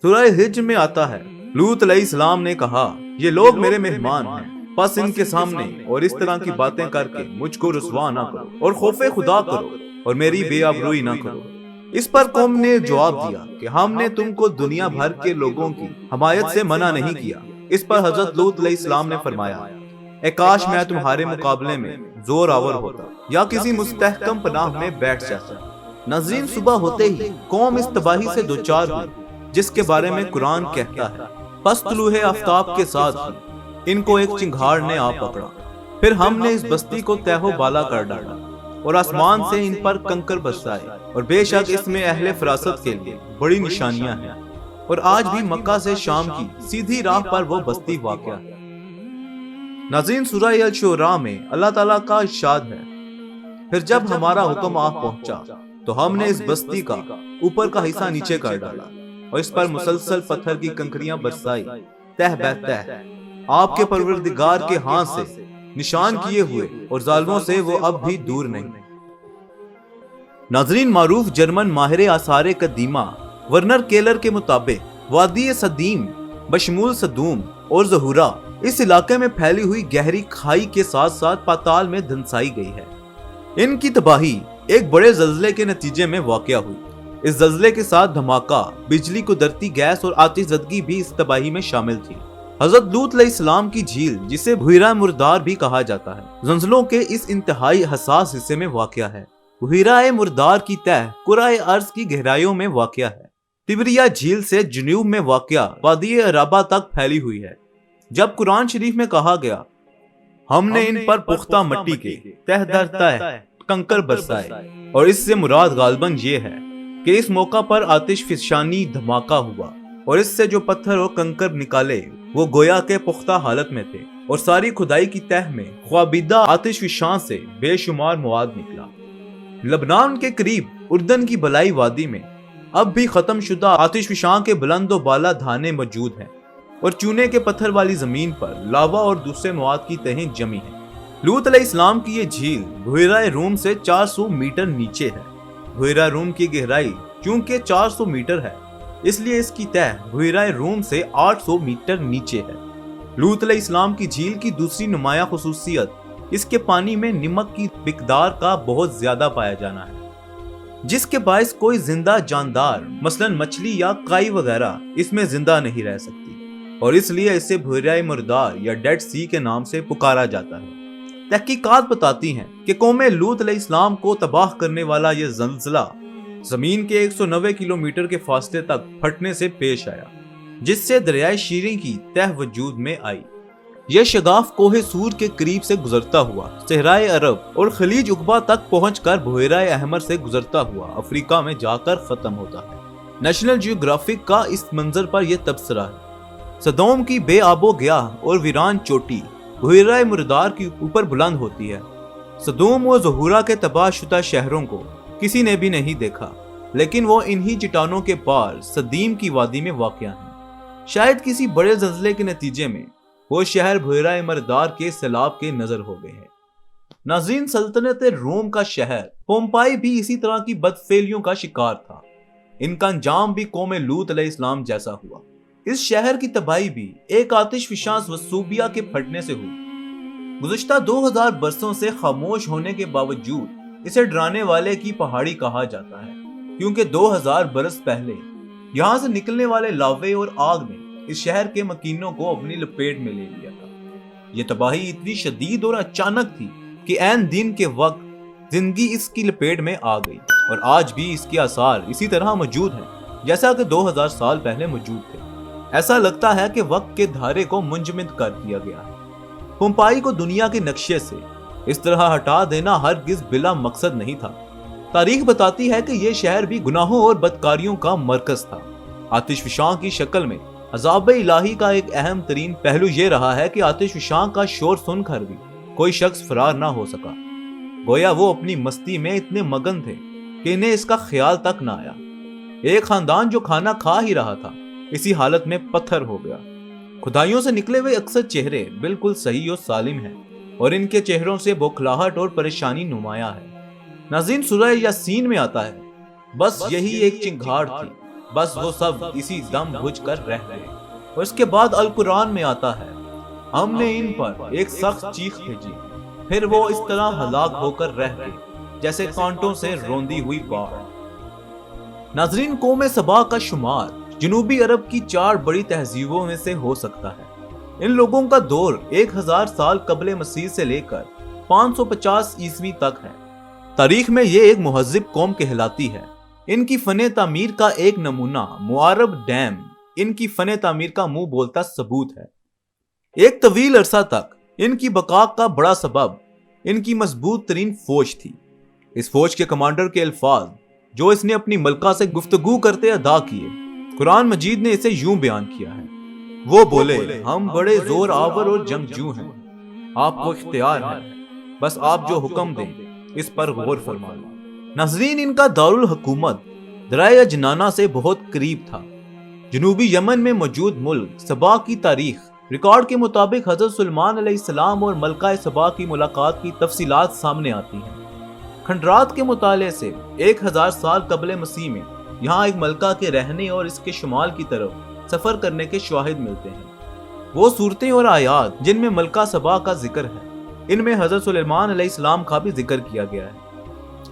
سورہ حجر میں آتا ہے، لوط علیہ السلام نے کہا یہ لوگ میرے مہمان ہیں، پس ان کے سامنے اور اس طرح کی باتیں کر کے مجھ کو رسوا نہ کرو اور خوف خدا کرو اور میری بے آبروئی نہ کرو۔ اس پر قوم نے جواب دیا کہ ہم نے تم کو دنیا بھر کے لوگوں کی حمایت سے منع نہیں کیا۔ اس پر حضرت لوط علیہ السلام نے فرمایا، اے کاش میں تمہارے مقابلے میں زور آور ہوتا یا کسی مستحکم پناہ میں بیٹھ جاتا۔ ناظرین، صبح ہوتے ہی قوم اس تباہی سے دوچار ہوئی جس کے بارے میں قرآن کہتا ہے، پس طلوع آفتاب کے ساتھ ان کو ایک چنگھاڑ نے آ پکڑا، پھر ہم نے اس بستی کو تہ و بالا کر ڈالا اور آسمان سے ان پر کنکر برسائے، اور بے شک اس میں اہل فراست کے لیے بڑی نشانیاں ہیں، اور آج بھی مکہ سے شام کی سیدھی راہ پر وہ بستی واقع ہے۔ ناظرین، سورہ الشعراء میں اللہ تعالیٰ کا ارشاد ہے، پھر جب ہمارا حکم آ پہنچا تو ہم نے اس بستی کا اوپر کا حصہ نیچے کر ڈالا اور اس پر مسلسل پتھر کی کنکریاں برسائی تہ بہ تہ، آپ کے پروردگار کے ہاں سے نشان کیے ہوئے، اور ظالموں سے وہ اب بھی دور نہیں۔ ناظرین، معروف جرمن ماہر آثار قدیمہ ورنر کیلر کے مطابق وادی سدیم بشمول سدوم اور زہورا اس علاقے میں پھیلی ہوئی گہری کھائی کے ساتھ ساتھ پاتال میں دھنسائی گئی ہے۔ ان کی تباہی ایک بڑے زلزلے کے نتیجے میں واقع ہوئی۔ اس زلزلے کے ساتھ دھماکہ، بجلی، قدرتی گیس اور آتش زدگی بھی اس تباہی میں شامل تھی۔ حضرت لوط علیہ السلام کی جھیل، جسے بحیرہ مردار بھی کہا جاتا ہے، زلزلوں کے اس انتہائی حساس حصے میں واقع ہے۔ بحیرہ مردار کی تہ کرۂ ارض کی گہرائیوں میں واقع ہے۔ تبریا جھیل سے جنوب میں واقع وادی عربہ تک پھیلی ہوئی ہے۔ جب قرآن شریف میں کہا گیا ہم نے ان پر پختہ مٹی کے تہ در تہ کنکر برسائے، اور اس سے مراد غالباً یہ ہے کہ اس موقع پر آتش فشانی دھماکہ ہوا، اور اس سے جو پتھر اور کنکر نکالے وہ گویا کے پختہ حالت میں تھے، اور ساری کھدائی کی تہ میں خوابیدہ آتش فشاں سے بے شمار مواد نکلا۔ لبنان کے قریب اردن کی بلائی وادی میں اب بھی ختم شدہ آتش فشاں کے بلند و بالا دھانے موجود ہیں، اور چونے کے پتھر والی زمین پر لاوا اور دوسرے مواد کی تہیں جمی ہیں۔ لوط علیہ السلام کی یہ جھیل بحیرہ روم سے 400 میٹر نیچے ہے۔ بحیرہ روم کی گہرائی چونکہ 400 میٹر ہے، اس لیے اس کی تہ بحیرہ روم سے 800 میٹر نیچے ہے۔ لوط علیہ السلام کی جھیل کی دوسری نمایاں خصوصیت اس کے پانی میں نمک کی مقدار کا بہت زیادہ پایا جانا ہے۔ جس کے باعث کوئی زندہ جاندار مثلاً مچھلی یا کائی وغیرہ اس میں زندہ نہیں رہ سکتی، اور اس لیے اسے بحیرہ مردار یا ڈیڈ سی کے نام سے پکارا جاتا ہے۔ تحقیقات بتاتی ہیں کہ قوم لوط علیہ السلام کو تباہ کرنے والا یہ زلزلہ زمین کے 190 کلومیٹر کے فاصلے تک پھٹنے سے پیش آیا، جس سے دریائے شیریں کی تہ وجود میں آئی۔ یہ شگاف کوہ سور کے قریب سے گزرتا ہوا صحرائے عرب اور خلیج عقبہ تک پہنچ کر بحیرہ احمر سے گزرتا ہوا افریقہ میں جا کر ختم ہوتا ہے۔ نیشنل جیوگرافک کا اس منظر پر یہ تبصرہ ہے: سدوم کی بے آب و گیاہ اور ویران چوٹی بحیرہ مردار کے اوپر بلند ہوتی ہے۔ سدوم و زہورا کے تباہ شدہ شہروں کو کسی نے بھی نہیں دیکھا، لیکن وہ انہی چٹانوں کے پار سدیم کی وادی میں واقع ہیں۔ شاید کسی بڑے زلزلے کے نتیجے میں وہ شہر بحیرہ مردار کے سیلاب کے نظر ہو گئے ہیں۔ ناظرین، سلطنت روم کا شہر پومپائی بھی اسی طرح کی بدفعلیوں کا شکار تھا۔ ان کا انجام بھی قوم لوط علیہ السلام جیسا ہوا۔ اس شہر کی تباہی بھی ایک آتش فشاں وسوبیا کے پھٹنے سے ہوئی۔ گزشتہ 2000 برسوں سے خاموش ہونے کے باوجود اسے ڈرانے والے کی پہاڑی کہا جاتا ہے، کیونکہ 2000 برس پہلے یہاں سے نکلنے والے لاوے اور آگ نے اس شہر کے مکینوں کو اپنی لپیٹ میں لے لیا تھا۔ یہ تباہی اتنی شدید اور اچانک تھی کہ عین دن کے وقت زندگی اس کی لپیٹ میں آ گئی، اور آج بھی اس کے آثار اسی طرح موجود ہیں جیسا کہ 2000 سال پہلے موجود تھے۔ ایسا لگتا ہے کہ وقت کے دھارے کو منجمد کر دیا گیا ہے۔ پومپائی کو دنیا کے نقشے سے اس طرح ہٹا دینا ہرگز بلا مقصد نہیں تھا۔ تاریخ بتاتی ہے کہ یہ شہر بھی گناہوں اور بدکاریوں کا مرکز تھا۔ آتش فشاں کی شکل میں عذاب الہی کا ایک اہم ترین پہلو یہ رہا ہے کہ آتش فشاں کا شور سن کر بھی کوئی شخص فرار نہ ہو سکا، گویا وہ اپنی مستی میں اتنے مگن تھے کہ انہیں اس کا خیال تک نہ آیا۔ ایک خاندان جو کھانا کھا ہی رہا تھا اسی حالت میں پتھر ہو گیا۔ کھدائیوں سے نکلے ہوئے اکثر چہرے بالکل صحیح اور سالم ہیں، اور ان کے چہروں سے بوکھلاہٹ اور پریشانی نمایاں ہے۔ ناظرین، سورہ یاسین میں آتا ہے: بس یہی ایک چنگھاڑ تھی، بس وہ سب اسی دم بجھ کر رہ گئے۔ اور اس کے بعد القرآن میں آتا ہے: ہم نے ان پر ایک سخت چیخ بھیجی، پھر وہ اس طرح ہلاک ہو کر رہ گئے جیسے کانٹوں سے روندی ہوئی باڑ۔ ناظرین، قوم سبا کا شمار جنوبی عرب کی 4 بڑی تہذیبوں میں سے ہو سکتا ہے۔ ان لوگوں کا دور 1000 سال قبل مسیح سے لے کر 550 عیسوی تک ہے۔ تاریخ میں یہ ایک مہذب قوم کہلاتی ہے۔ ان کی فن تعمیر کا ایک نمونہ معرب ڈیم ان کی فن تعمیر کا منہ بولتا ثبوت ہے۔ ایک طویل عرصہ تک ان کی بقا کا بڑا سبب ان کی مضبوط ترین فوج تھی۔ اس فوج کے کمانڈر کے الفاظ جو اس نے اپنی ملکہ سے گفتگو کرتے ادا کیے، قرآن مجید نے اسے یوں بیان کیا ہے: وہ بولے، ہم بڑے زور آور اور جنگجو ہیں، آپ کو اختیار ہے، بس آپ جو حکم دیں اس پر غور فرمائیں۔ ناظرین، ان کا دارالحکومت دریا جنانہ سے بہت قریب تھا۔ جنوبی یمن میں موجود ملک سبا کی تاریخ ریکارڈ کے مطابق حضرت سلیمان علیہ السلام اور ملکہ سبا کی ملاقات کی تفصیلات سامنے آتی ہیں۔ کھنڈرات کے مطالعے سے 1000 سال قبل مسیح میں یہاں ایک ملکہ کے رہنے اور اس کے شمال کی طرف سفر کرنے کے شواہد ملتے ہیں۔ وہ صورتیں اور آیات جن میں ملکہ سبا کا ذکر ہے، ان میں حضرت سلیمان علیہ السلام کا بھی ذکر کیا گیا ہے۔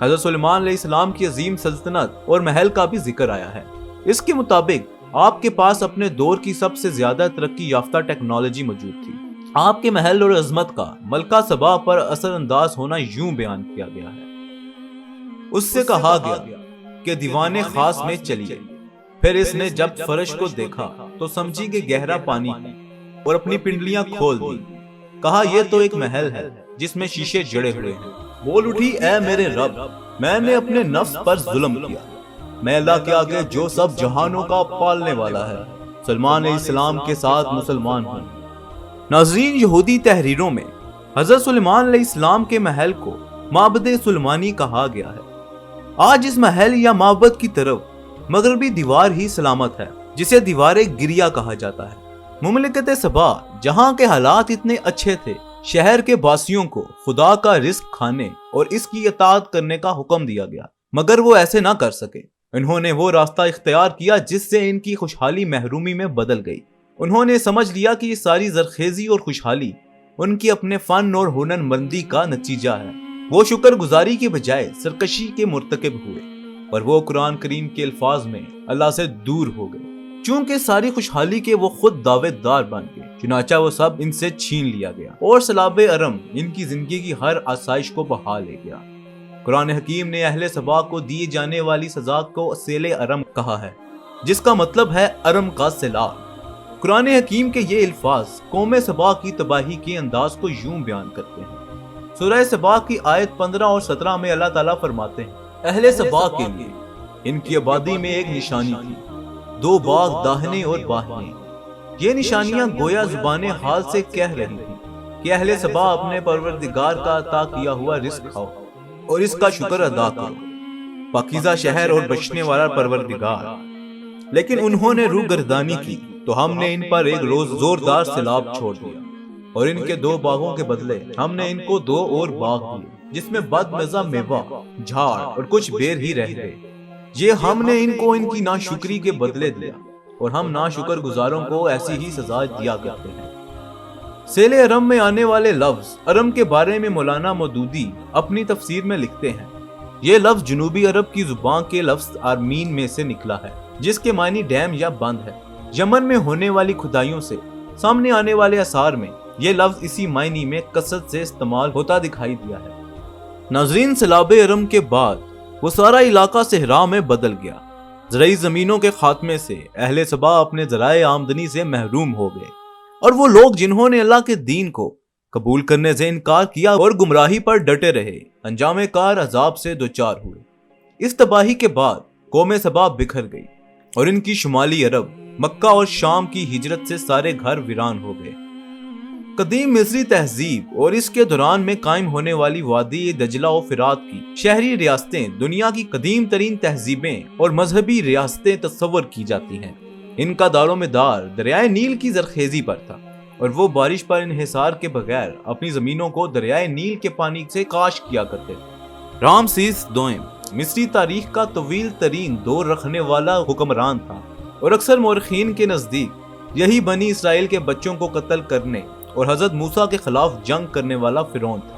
حضرت سلیمان علیہ السلام کی عظیم سلطنت اور محل کا بھی ذکر آیا ہے۔ اس کے مطابق آپ کے پاس اپنے دور کی سب سے زیادہ ترقی یافتہ ٹیکنالوجی موجود تھی۔ آپ کے محل اور عظمت کا ملکہ سبا پر اثر انداز ہونا یوں بیان کیا گیا ہے: اس سے کہا گیا کہ دیوان خاص میں چلیے، پھر اس نے جب فرش کو دیکھا تو سمجھی کہ گہرا پانی ہے، اور اپنی پنڈلیاں کھول دی۔ کہا یہ تو ایک محل ہے جس میں شیشے جڑے ہوئے ہیں۔ بول اٹھی، اے میرے رب، میں نے اپنے نفس پر ظلم کیا، میں اللہ کے آگے جو سب جہانوں کا پالنے والا ہے سلمان علیہ السلام کے ساتھ مسلمان ہوں۔ ناظرین، یہودی تحریروں میں حضرت سلیمان علیہ السلام کے محل کو معبد سلیمانی کہا گیا ہے۔ آج اس محل یا معبد کی طرف مغربی دیوار ہی سلامت ہے، جسے دیوار گریا کہا جاتا ہے۔ مملکت سبا جہاں کے حالات اتنے اچھے تھے، شہر کے باسیوں کو خدا کا رزق کھانے اور اس کی اطاعت کرنے کا حکم دیا گیا، مگر وہ ایسے نہ کر سکے۔ انہوں نے وہ راستہ اختیار کیا جس سے ان کی خوشحالی محرومی میں بدل گئی۔ انہوں نے سمجھ لیا کہ یہ ساری زرخیزی اور خوشحالی ان کی اپنے فن اور ہنر مندی کا نتیجہ ہے۔ وہ شکر گزاری کے بجائے سرکشی کے مرتکب ہوئے۔ اور وہ قرآن کریم کے الفاظ میں اللہ سے دور ہو گئے۔ چونکہ ساری خوشحالی کے وہ خود دعویت دار بن گئے، چنانچہ وہ سب ان سے چھین لیا گیا اور سیلاب ارم ان کی زندگی کی ہر آسائش کو بہا لے گیا۔ قرآن حکیم نے اہل سبا کو دی جانے والی سزا کو سیل ارم کہا ہے، جس کا مطلب ہے ارم کا سیلاب۔ قرآن حکیم کے یہ الفاظ قوم سبا کی تباہی کے انداز کو یوں بیان کرتے ہیں۔ سورہ سبا کی آیت 15 اور 17 میں اللہ تعالیٰ فرماتے ہیں، اہل سبا کے لیے ان کی آبادی میں ایک نشانی تھی، 2 باغ داہنے اور بائیں۔ یہ نشانیاں گویا زبان حال سے کہہ رہی تھیں کہ اہل سبا اپنے پروردگار کا عطا کیا ہوا رزق کھاؤ اور اس کا شکر ادا کرو، پاکیزہ شہر اور بچنے والا پروردگار۔ لیکن انہوں نے روگردانی کی تو ہم نے ان پر ایک روز زوردار سیلاب چھوڑ دیا، اور ان کے 2 باغوں کے بدلے ہم نے ان کو 2 اور باغ دیے، جس میں بد مزہ میوہ، جھاڑ اور کچھ بیر ہی رہ گئے۔ یہ ہم نے ان کو ان کی ناشکری کے بدلے دیا، اور ہم ناشکر گزاروں کو ایسی ہی سزا دیا کرتے ہیں۔ سیل ارم میں آنے والے لفظ ارم کے بارے میں مولانا مودودی اپنی تفسیر میں لکھتے ہیں، یہ لفظ جنوبی عرب کی زبان کے لفظ آرمین میں سے نکلا ہے، جس کے معنی ڈیم یا بند ہے۔ یمن میں ہونے والی کھدائیوں سے سامنے آنے والے آثار میں یہ لفظ اسی معنی میں کثرت سے استعمال ہوتا دکھائی دیا ہے۔ ناظرین، سیلاب ارم کے بعد وہ سارا علاقہ صحرا میں بدل گیا۔ زرعی زمینوں کے خاتمے سے اہل سبا اپنے ذرائع آمدنی سے محروم ہو گئے، اور وہ لوگ جنہوں نے اللہ کے دین کو قبول کرنے سے انکار کیا اور گمراہی پر ڈٹے رہے، انجام کار عذاب سے دوچار ہوئے۔ اس تباہی کے بعد قوم سبا بکھر گئی، اور ان کی شمالی عرب، مکہ اور شام کی ہجرت سے سارے گھر ویران ہو گئے۔ قدیم مصری تہذیب اور اس کے دوران میں قائم ہونے والی وادی دجلہ و فرات کی شہری ریاستیں دنیا کی قدیم ترین تہذیبیں اور مذہبی ریاستیں تصور کی جاتی ہیں۔ ان کا دار و مدار دریائے نیل کی زرخیزی پر تھا، اور وہ بارش پر انحصار کے بغیر اپنی زمینوں کو دریائے نیل کے پانی سے کاشت کیا کرتے تھے۔ رامسیس دوئم مصری تاریخ کا طویل ترین دور رکھنے والا حکمران تھا، اور اکثر مورخین کے نزدیک یہی بنی اسرائیل کے بچوں کو قتل کرنے اور حضرت موسیٰ کے خلاف جنگ کرنے والا فرعون تھا۔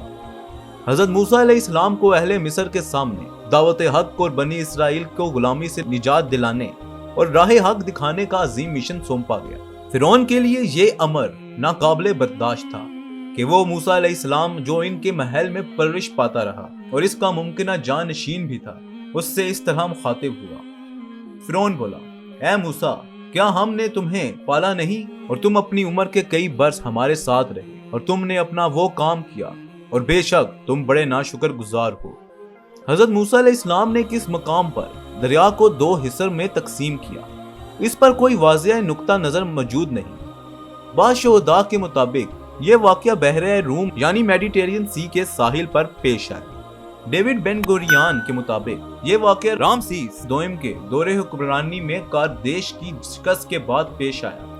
حضرت موسیٰ علیہ السلام کو اہل مصر کے سامنے دعوت حق اور بنی اسرائیل کو غلامی سے نجات دلانے اور راہ حق دکھانے کا عظیم مشن سونپا گیا۔ فرعون کے لیے یہ امر ناقابل برداشت تھا کہ وہ موسیٰ علیہ السلام جو ان کے محل میں پرورش پاتا رہا اور اس کا ممکنہ جانشین بھی تھا، اس سے اس طرح مخاطب ہوا۔ فرعون بولا، اے موسیٰ، کیا ہم نے تمہیں پالا نہیں، اور تم اپنی عمر کے کئی برس ہمارے ساتھ رہے، اور تم نے اپنا وہ کام کیا، اور بے شک تم بڑے ناشکر گزار ہو۔ حضرت موسیٰ علیہ السلام نے کس مقام پر دریا کو 2 حصوں میں تقسیم کیا، اس پر کوئی واضح نقطہ نظر موجود نہیں۔ بعض شہداء کے مطابق یہ واقعہ بحر روم یعنی میڈیٹرینین سی کے ساحل پر پیش آیا۔ ڈیوڈ بن گوریان کے مطابق یہ واقعہ رامسیس دوئم کے دور حکمرانی میں کاردیش کی شکست کے بعد پیش آیا۔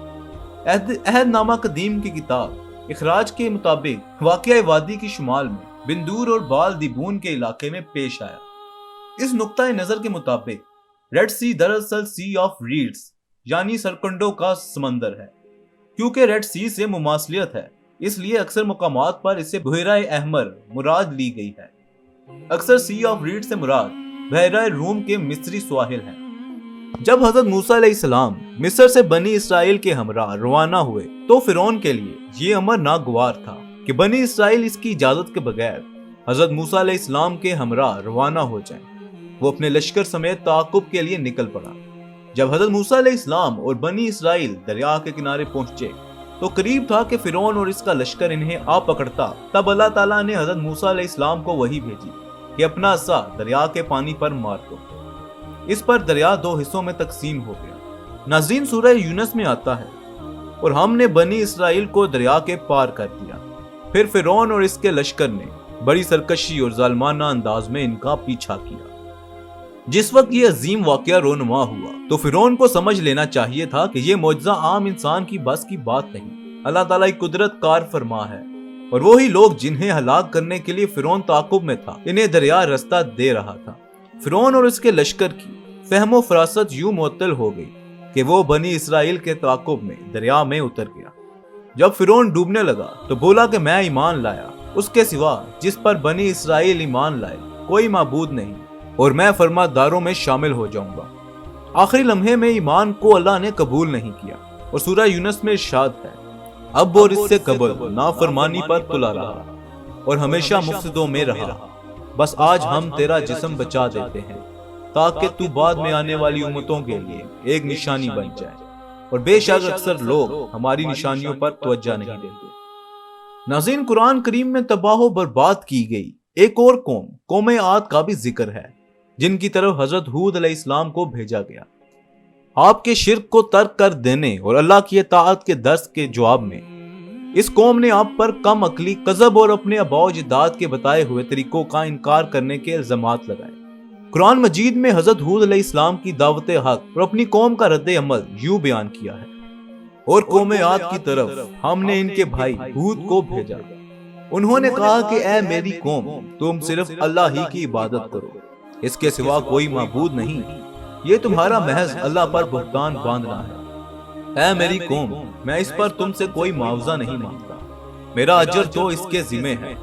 عہد نامہ قدیم کی کتاب اخراج کے مطابق واقعہ وادی کی شمال میں بندور اور بال دیبون کے علاقے میں پیش آیا۔ اس نقطۂ نظر کے مطابق ریڈ سی دراصل سی آف ریڈز یعنی سرکنڈوں کا سمندر ہے۔ کیونکہ ریڈ سی سے مماثلیت ہے، اس لیے اکثر مقامات پر اسے بحیرہ احمر مراد لی گئی ہے۔ اکثر سی آف ریڈ سے مراد بحیرہ روم کے مصری سواحل ہیں۔ جب حضرت موسیٰ علیہ السلام مصر سے بنی اسرائیل کے ہمراہ روانہ ہوئے تو فرعون کے لیے یہ امر ناگوار تھا کہ بنی اسرائیل اس کی اجازت کے بغیر حضرت موسیٰ علیہ السلام کے ہمراہ روانہ ہو جائیں۔ وہ اپنے لشکر سمیت تعاقب کے لیے نکل پڑا۔ جب حضرت موسیٰ علیہ السلام اور بنی اسرائیل دریا کے کنارے پہنچے تو قریب تھا کہ فرعون اور اس کا لشکر انہیں آ پکڑتا۔ تب اللہ تعالیٰ نے حضرت موسیٰ علیہ السلام کو وحی بھیجی کہ اپنا عصا دریا کے پانی پر مار دو۔ اس پر دریا 2 حصوں میں تقسیم ہو گیا۔ ناظرین، سورہ یونس میں آتا ہے، اور ہم نے بنی اسرائیل کو دریا کے پار کر دیا۔ پھر فرعون اور اس کے لشکر نے بڑی سرکشی اور ظالمانہ انداز میں ان کا پیچھا کیا۔ جس وقت یہ عظیم واقعہ رونما ہوا تو فرعون کو سمجھ لینا چاہیے تھا کہ یہ معجزہ عام انسان کی بس کی بات نہیں، اللہ تعالیٰ کی قدرت کار فرما ہے، اور وہی لوگ جنہیں ہلاک کرنے کے لیے فرعون تعاقب میں تھا انہیں دریا رستہ دے رہا تھا۔ فرعون اور اس کے لشکر کی فہم و فراست یوں معطل ہو گئی کہ وہ بنی اسرائیل کے تعاقب میں دریا میں اتر گیا۔ جب فرعون ڈوبنے لگا تو بولا کہ میں ایمان لایا اس کے سوا جس پر بنی اسرائیل ایمان لائے کوئی معبود نہیں، اور میں فرمانبرداروں میں شامل ہو جاؤں گا۔ آخری لمحے میں ایمان کو اللہ نے قبول نہیں کیا، اور سورہ یونس میں ارشاد ہے، اب اور اس سے قبل نافرمانی پر تلا رہا اور ہمیشہ مفسدوں میں رہا، بس آج ہم تیرا جسم بچا دیتے ہیں تاکہ تو بعد میں آنے والی امتوں کے لیے ایک نشانی بن جائے، اور بے شک اکثر لوگ ہماری نشانیوں پر توجہ نہیں دیتے۔ ناظرین، قرآن کریم میں تباہ و برباد کی گئی ایک اور قوم عاد کا بھی ذکر ہے، جن کی طرف حضرت ہود علیہ السلام کو بھیجا گیا۔ آپ کے شرک کو ترک کر دینے اور اللہ کی اطاعت کے درس کے جواب میں اس قوم نے آپ پر کم عقلی، کذب اور اپنے آباء و اجداد کے بتائے ہوئے طریقوں کا انکار کرنے کے الزامات لگائے۔ قرآن مجید میں حضرت ہود علیہ السلام کی دعوت حق اور اپنی قوم کا رد عمل یوں بیان کیا ہے، اور قوم عاد کی طرف ہم نے ان کے بھائی ہود کو بھیجا، انہوں نے کہا کہ اے میری قوم، تم صرف اللہ ہی کی عبادت کرو، اس کے سوا کوئی معبود نہیں، یہ تمہارا محض اللہ پر بہتان باندھنا ہے۔ اے میری قوم، میں اس پر تم سے کوئی معاوضہ نہیں مانگتا، میرا اجر تو اس کے ذمہ ہے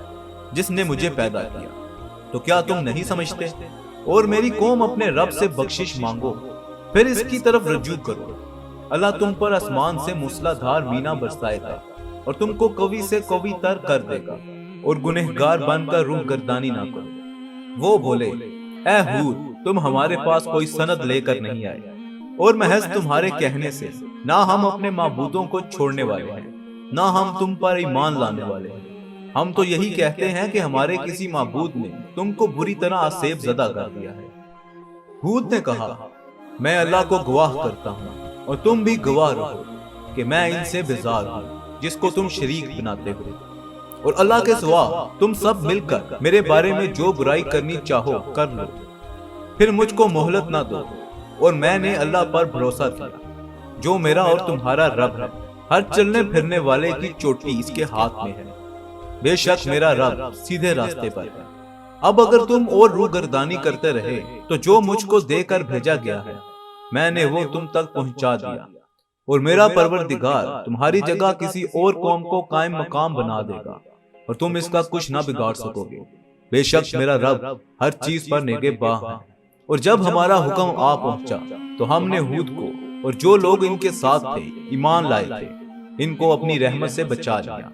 جس نے مجھے پیدا کیا، تو کیا تم نہیں سمجھتے؟ اور میری قوم، اپنے رب سے بخشش مانگو، پھر اس کی طرف رجوع کرو، اللہ تم پر آسمان سے موسلا دھار مینا برسائے گا اور تم کو قوی سے قوی تر کر دے گا، اور گنہگار بن کر روح گردانی نہ کرو۔ وہ بولے، اے ہود، تم ہمارے پاس کوئی سند لے کر نہیں آئے، اور محض تمہارے کہنے سے نہ ہم اپنے معبودوں کو چھوڑنے والے ہیں، نہ ہم تم پر ایمان لانے والے ہیں، ہم تو یہی کہتے ہیں کہ ہمارے کسی معبود نے تم کو بری طرح آسیب زدہ کر دیا ہے۔ ہود نے کہا، میں اللہ کو گواہ کرتا ہوں اور تم بھی گواہ رہو کہ میں ان سے بیزار ہوں جس کو تم شریک بناتے ہو، اور اللہ کے سوا تم سب مل کر میرے بارے میں جو برائی کرنی چاہو کر لو، پھر مجھ کو مہلت نہ دو۔ اور میں نے اللہ پر بھروسہ کیا جو میرا اور تمہارا رب ہے، ہر چلنے پھرنے والے کی چوٹی اس کے ہاتھ میں ہے، بے شک میرا رب سیدھے راستے پر ہے۔ اب اگر تم اور روح گردانی کرتے رہے تو جو مجھ کو دے کر بھیجا گیا ہے میں نے وہ تم تک پہنچا دیا، اور میرا پروردگار تمہاری جگہ کسی اور قوم کو قائم مقام بنا دے گا، اور تم اس کا کچھ نہ بگاڑ سکو گے، بے شک میرا رب ہر چیز پر نگہباں ہے۔ اور جب ہمارا حکم آ پہنچا تو ہم نے ہود کو اور جو لوگ ان کے ساتھ تھے ایمان لائے تھے ان کو اپنی رحمت سے بچا لیا،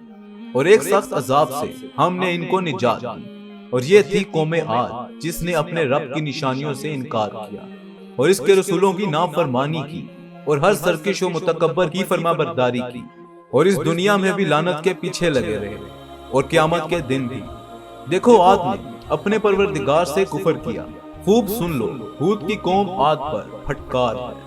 اور ایک سخت عذاب سے ہم نے ان کو نجات دی، اور یہ تھی قوم عاد جس نے اپنے رب کی نشانیوں سے انکار کیا اور اس کے رسولوں کی نافرمانی کی، اور ہر سرکش و متکبر کی فرمانبرداری کی، اور اس دنیا میں بھی لعنت کے پیچھے لگے رہے، اور قیامت کے دن بھی۔ دیکھو، عاد نے اپنے پروردگار سے کفر کیا، خوب سن لو، ہود کی قوم عاد پر پھٹکار ہے۔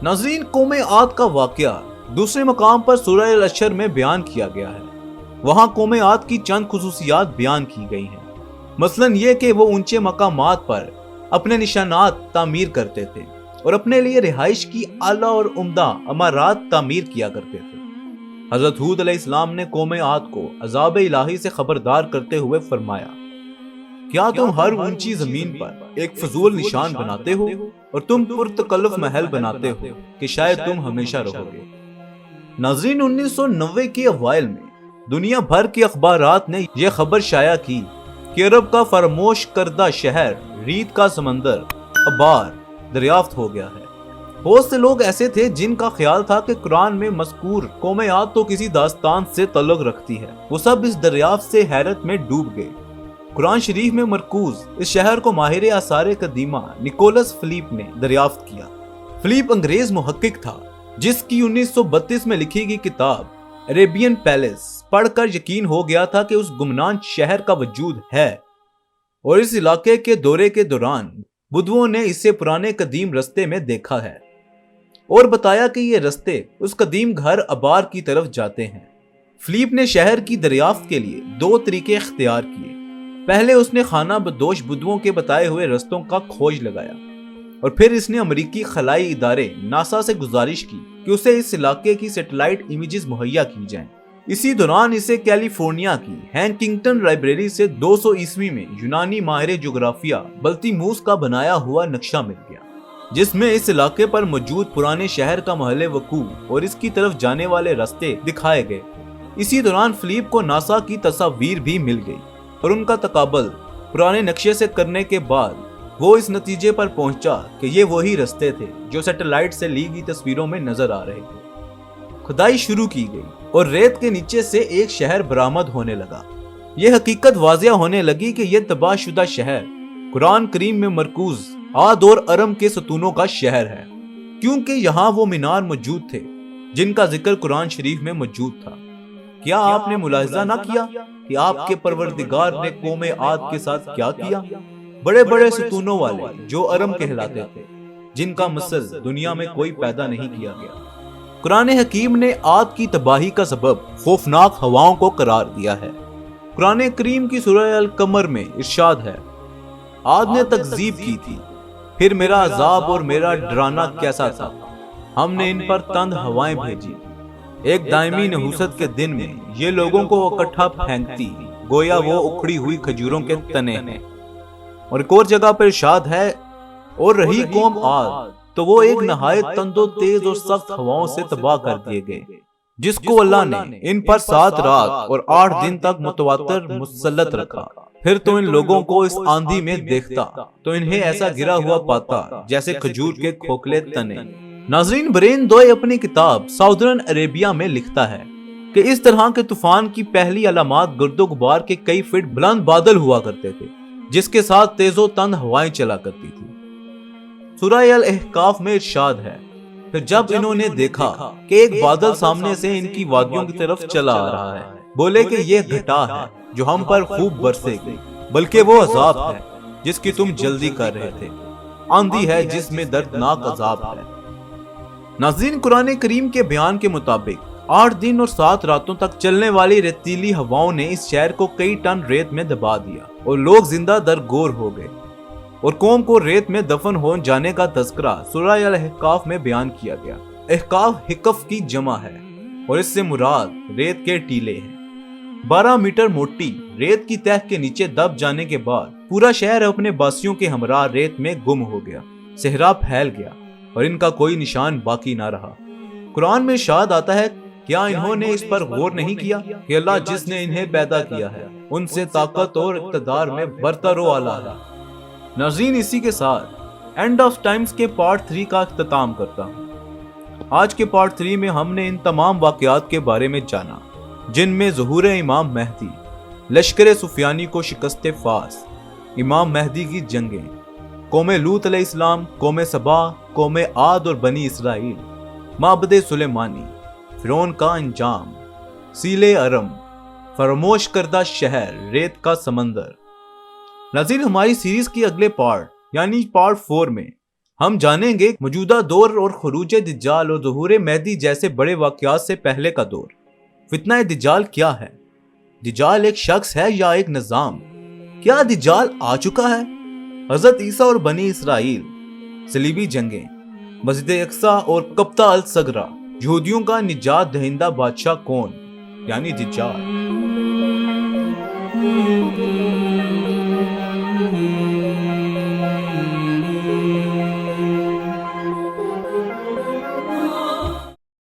ناظرین، قوم عاد کا واقعہ دوسرے مقام پر سورہ الحشر میں بیان کیا گیا ہے۔ وہاں قوم عاد کی چند خصوصیات بیان کی گئی ہیں، مثلا یہ کہ وہ اونچے مقامات پر اپنے نشانات تعمیر کرتے تھے اور اپنے لیے رہائش کی اعلیٰ اور عمدہ عمارات تعمیر کیا کرتے تھے۔ حضرت ہود علیہ السلام نے قوم عاد کو عذاب الہی سے خبردار کرتے ہوئے فرمایا، کیا تم ہر اونچی زمین پر ایک فضول نشان بناتے ہو اور تم پرتکلف محل بناتے ہو کہ شاید تم ہمیشہ رہو گے۔ ناظرین، 1990 کے اوائل میں دنیا بھر کے اخبارات نے یہ خبر شائع کی کہ عرب کا فراموش کردہ شہر ریت کا سمندر ابار دریافت ہو گیا ہے۔ بہت سے لوگ ایسے تھے جن کا خیال تھا کہ قرآن میں مذکور قوم عاد تو کسی داستان سے تعلق رکھتی ہے، وہ سب اس دریافت سے حیرت میں ڈوب گئے۔ قرآن شریف میں مرکوز اس شہر کو ماہر آثار قدیمہ نکولس فلیپ نے دریافت کیا۔ فلیپ انگریز محقق تھا جس کی 1932 میں لکھی گئی کتاب عربین پیلس پڑھ کر یقین ہو گیا تھا کہ اس گمنام شہر کا وجود ہے، اور اس علاقے کے دورے کے دوران بدوؤں نے اسے پرانے قدیم رستے میں دیکھا ہے، اور بتایا کہ یہ رستے اس قدیم گھر ابار کی طرف جاتے ہیں۔ فلیپ نے شہر کی دریافت کے لیے 2 طریقے اختیار کیے۔ پہلے اس نے خانہ بدوش بدوؤں کے بتائے ہوئے رستوں کا کھوج لگایا، اور پھر اس نے امریکی خلائی ادارے ناسا سے گزارش کی کہ اسے اس علاقے کی سیٹلائٹ امیجز مہیا کی جائیں۔ اسی دوران اسے کیلیفورنیا کی ہینٹنگٹن لائبریری سے 200 عیسوی میں یونانی ماہر جغرافیہ بلتیموس کا بنایا ہوا نقشہ مل گیا، جس میں اس علاقے پر موجود پرانے شہر کا محل وقوع اور اس کی طرف جانے والے راستے دکھائے گئے۔ اسی دوران فلیپ کو ناسا کی تصاویر بھی مل گئی اور ان کا تقابل پرانے نقشے سے کرنے کے بعد وہ اس نتیجے پر پہنچا کہ یہ وہی رستے تھے جو سیٹلائٹ سے لی گئی تصویروں میں نظر آ رہے تھے۔ کھدائی شروع کی گئی اور ریت کے نیچے سے ایک شہر برآمد ہونے لگا۔ یہ حقیقت واضح ہونے لگی کہ یہ تباہ شدہ شہر قرآن کریم میں مرکوز عاد اور ارم کے ستونوں کا شہر ہے، کیونکہ یہاں وہ مینار موجود تھے جن کا ذکر قرآن شریف میں موجود تھا۔ کیا آپ نے ملاحظہ نہ کیا کہ آپ کے پروردگار نے قوم عاد کے ساتھ کیا کیا؟ بڑے بڑے ستونوں والے جو ارم کہلاتے تھے، جن کا مثل دنیا میں کوئی پیدا نہیں کیا گیا۔ قرآن حکیم نے عاد کی تباہی کا سبب خوفناک ہواؤں کو قرار دیا ہے۔ قرآن کریم کی سورہ القمر میں ارشاد ہے، عاد نے تکذیب کی تھی، پھر میرا عذاب اور میرا ڈرانا کیسا تھا۔ ہم نے ان پر تند ہوائیں بھیجی، ایک دائمی نحوست کے دن میں یہ لوگوں کو اکٹھا پھینکتی گویا وہ اکھڑی ہوئی کھجوروں کے تنے ہیں۔ اور ایک اور جگہ پر ارشاد ہے، اور رہی قوم عاد تو وہ ایک نہایت تند و تیز اور سخت ہواؤں سے تباہ کر دیے گئے، جس کو اللہ نے ان پر 7 رات اور 8 دن تک متواتر مسلط رکھا۔ پھر تو ان لوگوں کو اس آندھی میں دیکھتا تو انہیں ایسا گرا ہوا پاتا جیسے کھجور کے کھوکھلے تنے۔ ناظرین، برین دوئے اپنی کتاب ساؤدرن عربیہ میں لکھتا ہے کہ اس طرح کے طوفان کی پہلی علامات گرد و غبار کے کئی فٹ بلند بادل ہوا کرتے تھے، جس کے ساتھ تیز و تند ہوائیں چلا کرتی تھی۔ سورہ الاحقاف میں ارشاد ہے، پھر جب انہوں نے دیکھا کہ ایک بادل سامنے سے ان کی وادیوں کی طرف چلا آ رہا ہے، بولے کہ یہ گھٹا ہے جو ہم پر خوب برسے گی، بلکہ وہ عذاب ہے جس کی تم جلدی کر رہے تھے، آندھی ہے جس میں دردناک عذاب ہے۔ ناظرین، قرآن کریم کے بیان کے مطابق 8 دن اور 7 راتوں تک چلنے والی ریتیلی ہواؤں نے اس شہر کو کئی ٹن ریت میں دبا دیا اور لوگ زندہ درگور ہو گئے، اور قوم کو ریت میں دفن ہو جانے کا تذکرہ سورہ الاحقاف میں بیان کیا گیا۔ احقاف حقف کی جمع ہے اور اس سے مراد ریت کے ٹیلے ہیں۔ 12 میٹر موٹی ریت کی تہہ کے نیچے دب جانے کے بعد پورا شہر اپنے باسیوں کے ہمراہ ریت میں گم ہو گیا، صحرا پھیل گیا اور ان کا کوئی نشان باقی نہ رہا۔ قرآن میں ارشاد آتا ہے، کیا انہوں نے اس پر غور نہیں کیا کہ اللہ جس نے انہیں پیدا کیا ہے ان سے طاقت اور اقتدار میں برتر و اعلیٰ ہے۔ ناظرین، اسی کے ساتھ اینڈ آف ٹائمز کے پارٹ 3 کا اختتام کرتا ہوں۔ آج کے پارٹ 3 میں ہم نے ان تمام واقعات کے بارے میں جانا جن میں ظہور امام مہدی، لشکر سفیانی کو شکست فاس، امام مہدی کی جنگیں، قوم لوط علیہ السلام، قوم سبا، قوم عاد اور بنی اسرائیل، معبد سلیمانی، فرعون کا انجام، سیل ارم، فراموش کردہ شہر، ریت کا سمندر۔ ناظرین، ہماری سیریز کی اگلے پارٹ یعنی پارٹ 4 میں ہم جانیں گے موجودہ دور اور خروج دجال اور ظہور مہدی جیسے بڑے واقعات سے پہلے کا دور۔ فتنہ دجال کیا ہے؟ دجال ایک شخص ہے یا ایک نظام؟ کیا دجال آ چکا ہے؟ حضرت عیسیٰ اور بنی اسرائیل، صلیبی جنگیں، مسجد اقصی اور قبطہ الصغریٰ، یہودیوں کا نجات دہندہ بادشاہ کون یعنی دجال؟